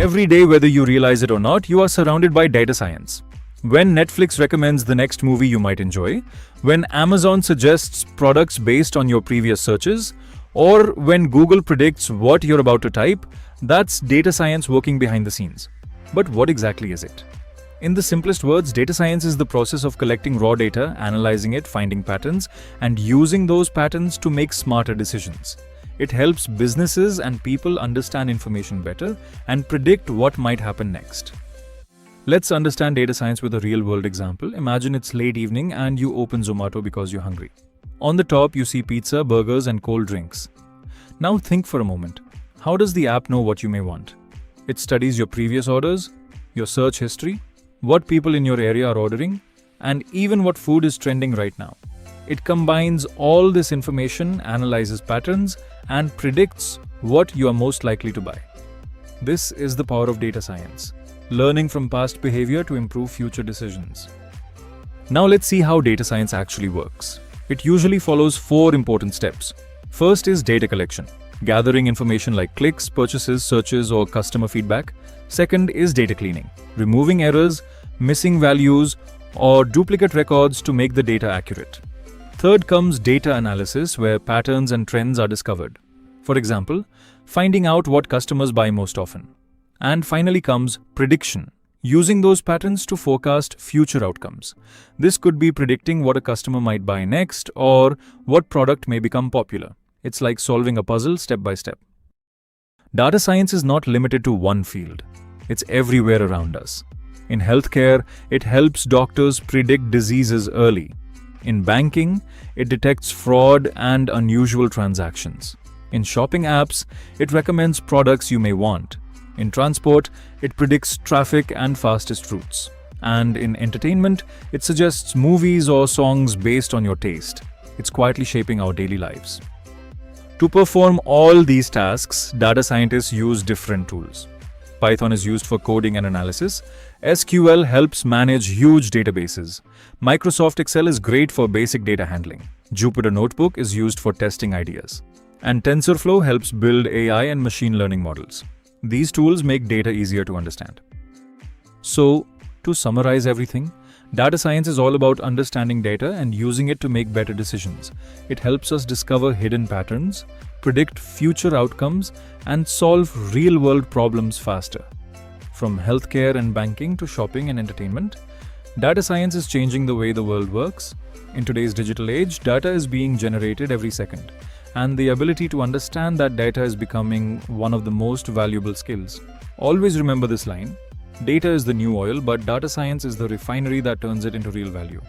Every day, whether you realize it or not, you are surrounded by data science. When Netflix recommends the next movie you might enjoy, when Amazon suggests products based on your previous searches, or when Google predicts what you're about to type, that's data science working behind the scenes. But what exactly is it? In the simplest words, data science is the process of collecting raw data, analyzing it, finding patterns, and using those patterns to make smarter decisions. It helps businesses and people understand information better and predict what might happen next. Let's understand data science with a real-world example. Imagine it's late evening and you open Zomato because you're hungry. On the top, you see pizza, burgers, and cold drinks. Now think for a moment. How does the app know what you may want? It studies your previous orders, your search history, what people in your area are ordering, and even what food is trending right now. It combines all this information, analyzes patterns, and predicts what you are most likely to buy. This is the power of data science, learning from past behavior to improve future decisions. Now let's see how data science actually works. It usually follows 4 important steps. First is data collection, gathering information like clicks, purchases, searches, or customer feedback. Second is data cleaning, removing errors, missing values, or duplicate records to make the data accurate. Third comes data analysis, where patterns and trends are discovered. For example, finding out what customers buy most often. And finally comes prediction, using those patterns to forecast future outcomes. This could be predicting what a customer might buy next or what product may become popular. It's like solving a puzzle step by step. Data science is not limited to one field. It's everywhere around us. In healthcare, it helps doctors predict diseases early. In banking, it detects fraud and unusual transactions. In shopping apps, it recommends products you may want. In transport, it predicts traffic and fastest routes. And in entertainment, it suggests movies or songs based on your taste. It's quietly shaping our daily lives. To perform all these tasks, data scientists use different tools. Python is used for coding and analysis. SQL helps manage huge databases. Microsoft Excel is great for basic data handling. Jupyter Notebook is used for testing ideas. And TensorFlow helps build AI and machine learning models. These tools make data easier to understand. So, to summarize everything, data science is all about understanding data and using it to make better decisions. It helps us discover hidden patterns, predict future outcomes, and solve real-world problems faster. From healthcare and banking to shopping and entertainment, data science is changing the way the world works. In today's digital age, data is being generated every second, and the ability to understand that data is becoming one of the most valuable skills. Always remember this line: data is the new oil, but data science is the refinery that turns it into real value.